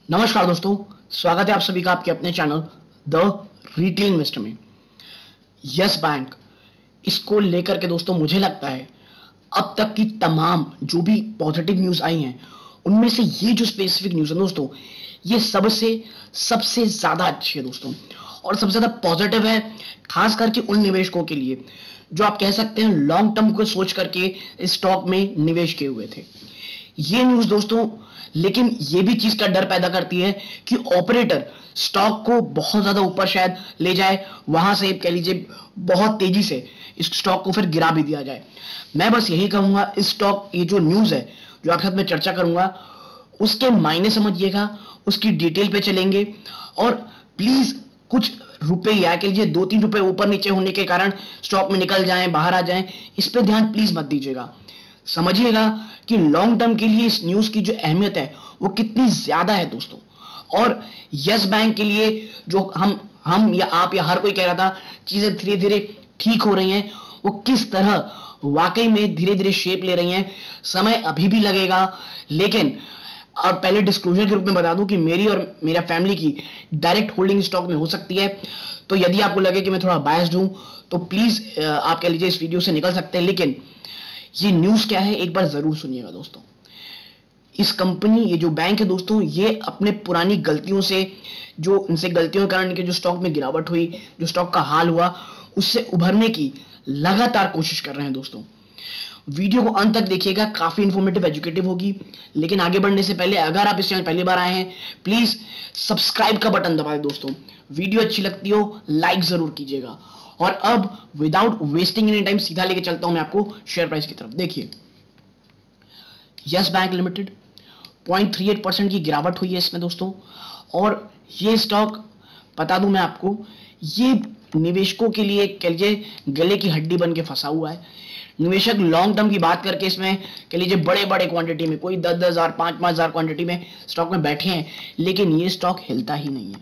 नमस्कार दोस्तों, स्वागत है आप सभी का आपके अपने चैनल द रिटेल इन्वेस्टर में। यस बैंक, इसको लेकर के दोस्तों मुझे लगता है अब तक की तमाम जो भी पॉजिटिव न्यूज आई हैं उनमें से ये जो स्पेसिफिक न्यूज है दोस्तों, ये सबसे ज्यादा अच्छी है दोस्तों, और सबसे ज्यादा पॉजिटिव है, खास करके उन निवेशकों के लिए जो आप कह सकते हैं लॉन्ग टर्म को सोच करके स्टॉक में निवेश किए हुए थे। ये न्यूज दोस्तों लेकिन ये भी चीज का डर पैदा करती है कि ऑपरेटर स्टॉक को बहुत ज्यादा ऊपर शायद ले जाए, वहां से कह लीजिए बहुत तेजी से इस स्टॉक को फिर गिरा भी दिया जाए। मैं बस यही कहूंगा, इस स्टॉक ये जो न्यूज है जो आपके साथ में चर्चा करूंगा उसके मायने समझिएगा, उसकी डिटेल पे चलेंगे, और प्लीज कुछ रुपए या कह लीजिए 2-3 रुपए ऊपर नीचे होने के कारण स्टॉक में निकल जाएं, बाहर आ जाएं, इस पे ध्यान प्लीज मत दीजिएगा। समझिएगा कि लॉन्ग टर्म के लिए इस न्यूज की जो अहमियत है वो कितनी ज्यादा है दोस्तों। और यस बैंक के लिए जो हम या आप या हर कोई कह रहा था चीजें धीरे धीरे ठीक हो रही हैं, वो किस तरह वाकई में धीरे धीरे शेप ले रही हैं। समय अभी भी लगेगा, लेकिन और पहले डिस्क्लोजर के रूप में बता दूं कि मेरी और मेरा फैमिली की डायरेक्ट होल्डिंग स्टॉक में हो सकती है, तो यदि आपको लगे कि मैं थोड़ा बायस्ड हूं तो प्लीज आप कह लीजिए इस वीडियो से निकल सकते हैं। लेकिन ये न्यूज क्या है एक बार जरूर सुनिएगा दोस्तों। इस कंपनी, ये जो बैंक है दोस्तों, ये अपने पुरानी गलतियों से, जो इनसे गलतियों के कारण जो स्टॉक में गिरावट हुई, जो स्टॉक का हाल हुआ, उससे उभरने की लगातार कोशिश कर रहे हैं दोस्तों। वीडियो को अंत तक देखिएगा, काफी इंफॉर्मेटिव एजुकेटिव होगी। लेकिन आगे बढ़ने से पहले अगर आप इस चैनल पहली बार आए हैं प्लीज सब्सक्राइब का बटन दबा दें दोस्तों। वीडियो अच्छी लगती हो लाइक जरूर कीजिएगा। और अब विदाउट वेस्टिंग एनी टाइम सीधा लेके चलता हूं मैं आपको शेयर प्राइस की तरफ। देखिए, यस बैंक लिमिटेड 0.38% की गिरावट हुई है इसमें दोस्तों। और ये स्टॉक बता दूं मैं आपको, ये निवेशकों के लिए कह लीजिए गले की हड्डी बन के फंसा हुआ है। निवेशक लॉन्ग टर्म की बात करके इसमें कह लीजिए बड़े बड़े क्वांटिटी में, कोई 10-10 हजार 5-5 हजार क्वांटिटी में स्टॉक में बैठे हैं, लेकिन ये स्टॉक हिलता ही नहीं है।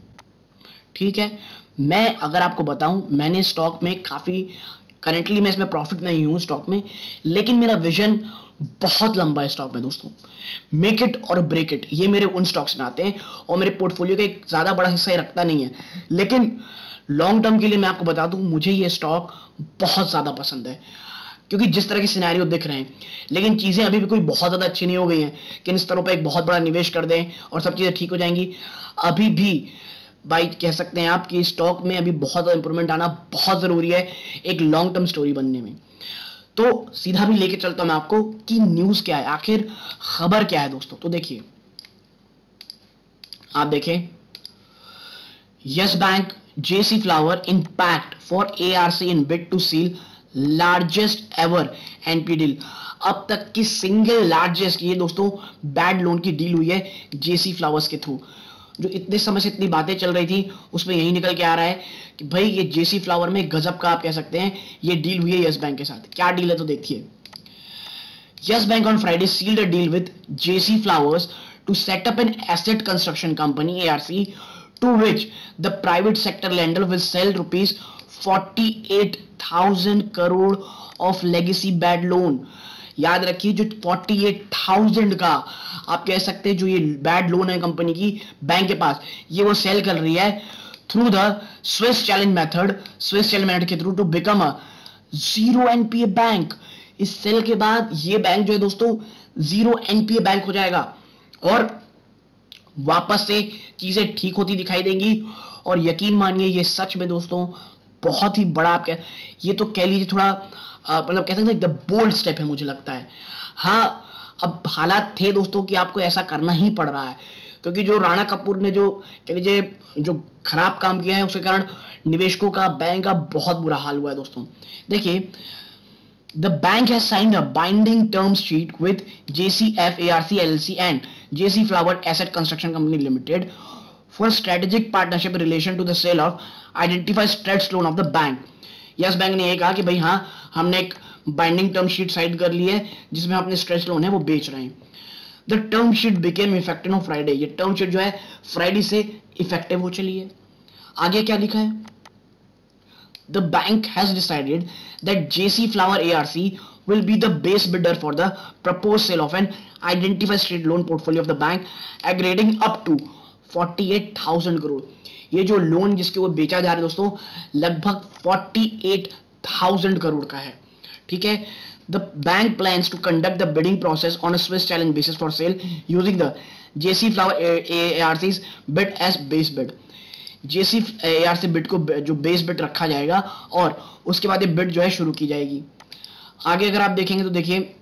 ठीक है, मैं अगर आपको बताऊं, मैंने स्टॉक में काफी, करेंटली मैं इसमें प्रॉफिट नहीं हूं स्टॉक में, लेकिन मेरा विजन बहुत लंबा है स्टॉक में दोस्तों। मेक इट और ब्रेक इट, ये मेरे उन स्टॉक्स में आते हैं और मेरे पोर्टफोलियो का एक ज्यादा बड़ा हिस्सा ही रखता नहीं है। लेकिन लॉन्ग टर्म के लिए मैं आपको बता दूं, मुझे ये स्टॉक बहुत ज्यादा पसंद है, क्योंकि जिस तरह के सिनेरियो दिख रहे हैं, लेकिन चीजें अभी भी कोई बहुत ज्यादा अच्छी नहीं हो गई हैं कि इन स्तरों पर एक बहुत बड़ा निवेश कर दें और सब चीजें ठीक हो जाएंगी। अभी भी भाई कह सकते हैं आप कि स्टॉक में अभी बहुत ज्यादा इंप्रूवमेंट आना बहुत जरूरी है एक लॉन्ग टर्म स्टोरी बनने में। तो सीधा भी लेके चलता हूं मैं आपको कि न्यूज क्या है, आखिर खबर क्या है दोस्तों। तो देखिए, आप देखें, Yes Bank JC Flower impact for ARC in bid to seal largest ever NP deal. अब तक की सिंगल लार्जेस्ट ये दोस्तों बैड लोन की डील हुई है जेसी फ्लावर्स के थ्रू। जो इतने समय से इतनी बातें चल रही थी उसमें यही निकल के आ रहा है कि भाई ये जेसी फ्लावर में गजब का आप कह सकते हैं ये डील हुई है यस बैंक के साथ। क्या डील है तो देखिए, Yes Bank on Friday sealed a deal with JC Flowers to set up an asset construction company ARC to which the private sector lender will sell rupees 48,000 crore of legacy bad loan. याद रखिए, जो 48,000 का आप कह सकते हैं जो ये बैड लोन है कंपनी की बैंक के पास, ये वो सेल कर रही है through the Swiss challenge method के through to become a zero NPA bank. इस सेल के बाद ये बैंक जो है दोस्तों जीरो एनपीए बैंक हो जाएगा और वापस से चीजें ठीक होती दिखाई देंगी। और यकीन मानिए ये सच में दोस्तों बहुत ही बड़ा, आप ये तो कह लीजिए थोड़ा मतलब कह सकते हैं द बोल्ड स्टेप है मुझे लगता है। हाँ, अब हालात थे दोस्तों कि आपको ऐसा करना ही पड़ रहा है, क्योंकि जो राणा कपूर ने जो कह लीजिए जो खराब काम किया है उसके कारण निवेशकों का, बैंक का बहुत बुरा हाल हुआ है दोस्तों। देखिए, the bank has signed a binding term sheet with JCF ARC LLC and JC Flower asset construction company limited for strategic partnership in relation to the sale of identified stretched loan of the bank। Yes bank ने ये कहा कि भाई हाँ, हमने एक binding term sheet sign कर ली है जिसमें हम अपने स्ट्रेच लोन है वो बेच रहे हैं। The term sheet became effective on Friday. ये टर्म शीट जो है फ्राइडे से इफेक्टिव हो चली है। आगे क्या लिखा है, the bank has decided that JC Flower ARC will be the base bidder for the proposed sale of an identified state loan portfolio of the bank aggregating up to 48,000 crore. ये जो लोन जिसके वो बेचा जा रहा है दोस्तों लगभग 48,000 करोड़ का है। ठीक है। The bank plans to conduct the bidding process on a Swiss challenge basis for sale using the JC Flower ARC's bid as base bid. JC ARC bid को जो बेस बिड रखा जाएगा और उसके बाद ये बिड जो है शुरू की जाएगी। आगे अगर आप देखेंगे तो देखिए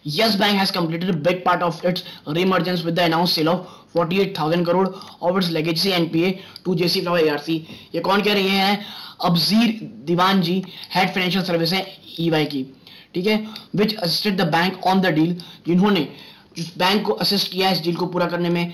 Yes Bank has completed a big part of its reemergence with the announced sale of 48,000 crore of its legacy NPA to JC Flower ARC। ये कौन कह रही है? Abizer Diwan ji, head financial service है EY की। ठीक है। Which assisted the bank on the deal, जिन्होंने जिस बैंक को असिस्ट किया इस डील को पूरा करने में।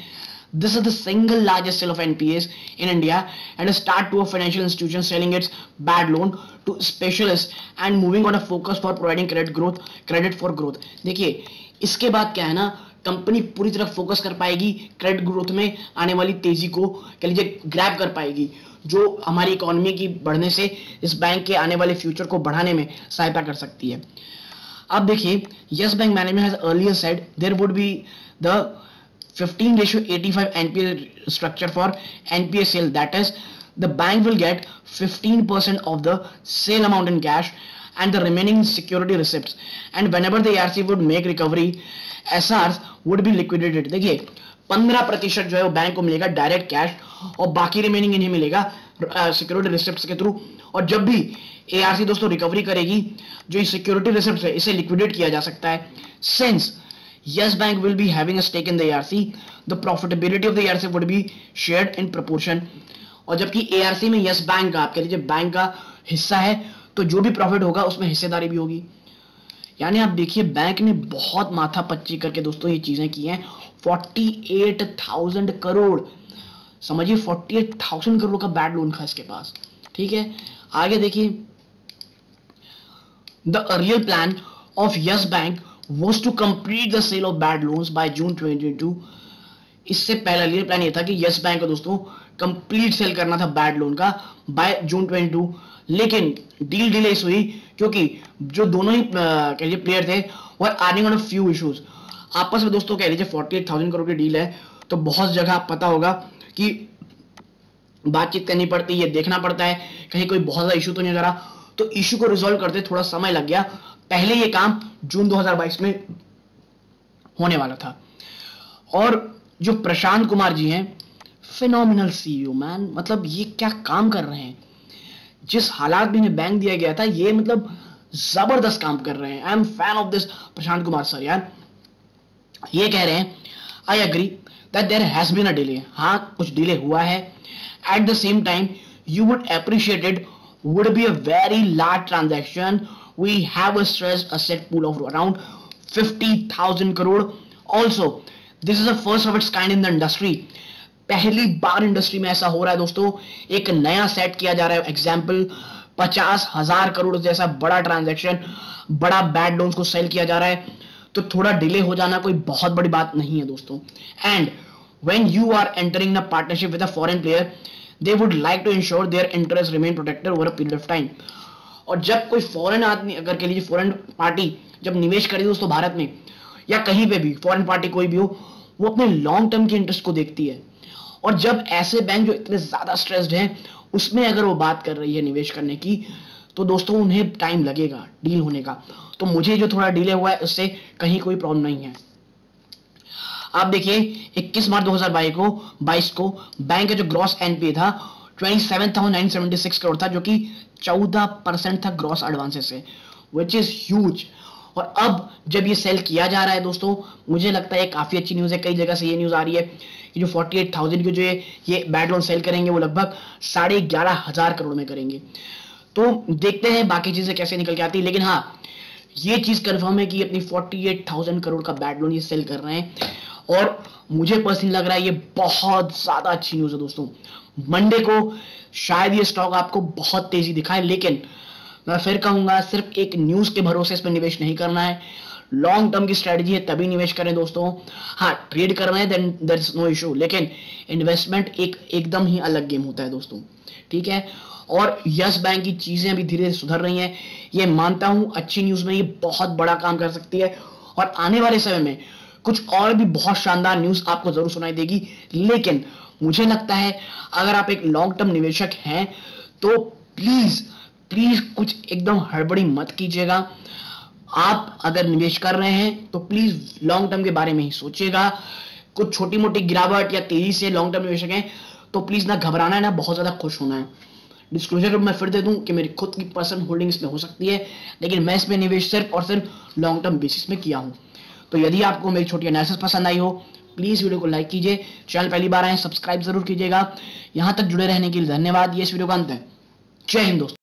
This is the single largest sale of NPAs in India and a start to a financial institution selling its bad loan to specialists and moving on a focus for providing credit for growth। देखिए इसके बाद क्या है ना, company पूरी तरह focus कर पाएगी क्रेडिट ग्रोथ में, आने वाली तेजी को कह लीजिए ग्रैब कर पाएगी, जो हमारी इकोनॉमी की बढ़ने से इस बैंक के आने वाले फ्यूचर को बढ़ाने में सहायता कर सकती है। अब देखिए Yes Bank management has earlier said there would be the 15:85 NPA structure for NPA sale, that is the bank will get 15% of the sale amount in cash and the remaining security receipts, and whenever the ARC would make recovery SRs would be liquidated। देखिए 15% जो है वो bank को मिलेगा direct cash और बाकी remaining इन्हें मिलेगा सिक्योरिटी रिसिप्ट्स के थ्रू। और जब भी ARC दोस्तों रिकवरी करेगी जो सिक्योरिटी रिसिप्ट्स है इसे लिक्विडेट किया जा सकता है। Since Yes Bank will be having a stake in the ARC, the profitability of the ARC would be shared in proportion। और जबकि ARC में Yes Bank का आप कह लीजिए बैंक का हिस्सा है तो जो भी प्रॉफिट होगा उसमें हिस्सेदारी भी होगी। यानी आप देखिए बैंक ने बहुत माथा पच्ची करके दोस्तों ये चीजें की हैं। 48,000 करोड़, समझिए 48,000 करोड़ का बैड लोन था इसके पास। ठीक है। आगे देखिए the earlier plan of yes bank was to complete the sale of bad loans by June 2022। इससे पहला लिए प्लान ये था कि यस बैंक को दोस्तों कंप्लीट सेल करना था बैड लोन का बाय जून 22, लेकिन डील डिलेस हुई क्योंकि जो दोनों ही कह लीजिए प्लेयर थे वो earning on a few issues आपस में दोस्तों। कह लीजिए 48,000 करोड़ की डील है तो बहुत जगह आप पता होगा कि बातचीत करनी पड़ती है, देखना पड़ता है कहीं कोई बहुत ज्यादा इशू तो नहीं आ रहा, तो इशू को रिजॉल्व करते थोड़ा समय लग गया। पहले ये काम जून 2022 में होने वाला था। और जो प्रशांत कुमार जी हैं फिनोमिनल सीईओ मैन, मतलब ये क्या काम कर रहे हैं, जिस हालात में इन्हें बैंक दिया गया था ये मतलब जबरदस्त काम कर रहे हैं। I am fan of this Prashant Kumar sir यार। ये कह रहे हैं I agree that there has been a delay, हाँ कुछ डिले हुआ है। At the same time you would appreciated would be a very large transaction। We have a stressed asset pool of around 50,000 crore। Also, this is the first of its kind in the industry। पहली बार industry में ऐसा हो रहा है दोस्तों, एक नया set किया जा रहा है। एग्जाम्पल 50,000 करोड़ जैसा बड़ा ट्रांजैक्शन, बड़ा बैड लोन्स को सेल किया जा रहा है, तो थोड़ा डिले हो जाना कोई बहुत बड़ी बात नहीं है दोस्तों। And when you are entering a partnership with a foreign player, they would like to ensure their interests remain protected over a period of time। और जब कोई फॉरेन आदमी अगर कह लीजिए फॉरेन पार्टी जब निवेश करे दोस्तों भारत में या कहीं पे भी, फॉरेन पार्टी कोई भी हो, वो अपने लॉन्ग टर्म की इंटरेस्ट को देखती है। और जब ऐसे बैंक जो इतने ज्यादा स्ट्रेस्ड हैं उसमें अगर वो बात कर रही है निवेश करने की, तो दोस्तों उन्हें टाइम लगेगा डील होने का। तो मुझे जो थोड़ा डिले हुआ है उससे कहीं कोई प्रॉब्लम नहीं है। आप देखिए 21 मार्च 2022 को बैंक का जो ग्रॉस एनपीए था 27,976 करोड़ था, जो कि 14% था ग्रॉस एडवांसेस से, विच इज ह्यूज। और अब जब ये सेल किया जा रहा है दोस्तों, मुझे लगता है काफी अच्छी न्यूज है। कई जगह से ये न्यूज आ रही है कि जो 48,000 के जो ये बैड लोन सेल करेंगे वो लगभग 11,500 करोड़ में करेंगे। तो देखते हैं बाकी चीजें कैसे निकल के आती है, लेकिन हाँ ये चीज कंफर्म है कि अपनी 48,000 करोड़ का बैड लोन ये सेल कर रहे हैं। और मुझे पर्सनली लग रहा है ये बहुत ज्यादा अच्छी न्यूज है दोस्तों। मंडे को शायद ये स्टॉक आपको बहुत तेजी दिखाए, लेकिन मैं फिर कहूंगा सिर्फ एक न्यूज के भरोसे इस पर निवेश नहीं करना है। लॉन्ग टर्म की स्ट्रेटजी है तभी निवेश करें दोस्तों। हाँ ट्रेड करना है then there is no issue, लेकिन इन्वेस्टमेंट एकदम ही अलग गेम होता है दोस्तों। ठीक है। और यस बैंक की चीजें अभी धीरे धीरे सुधर रही हैं, ये मानता हूं। अच्छी न्यूज में ये बहुत बड़ा काम कर सकती है और आने वाले समय में कुछ और भी बहुत शानदार न्यूज आपको जरूर सुनाई देगी। लेकिन मुझे लगता है अगर आप एक लॉन्ग टर्म निवेशक हैं तो प्लीज प्लीज कुछ एकदम हड़बड़ी मत कीजिएगा। आप अगर निवेश कर रहे हैं तो प्लीज लॉन्ग टर्म के बारे में ही सोचिएगा। कुछ छोटी मोटी गिरावट या तेजी से लॉन्ग टर्म निवेशक हैं तो प्लीज ना घबराना है, ना बहुत ज्यादा खुश होना है। डिस्क्लोजर मैं फिर दे दूं कि मेरी खुद की पर्सनल होल्डिंग इसमें हो सकती है, लेकिन मैं इसमें निवेश सिर्फ और सिर्फ लॉन्ग टर्म बेसिस में किया हूं। तो यदि आपको मेरी छोटी एनालिसिस पसंद आई हो, प्लीज वीडियो को लाइक कीजिए, चैनल पहली बार आए सब्सक्राइब जरूर कीजिएगा। यहां तक जुड़े रहने के लिए धन्यवाद। ये इस वीडियो का अंत है। जय हिंद दोस्तों।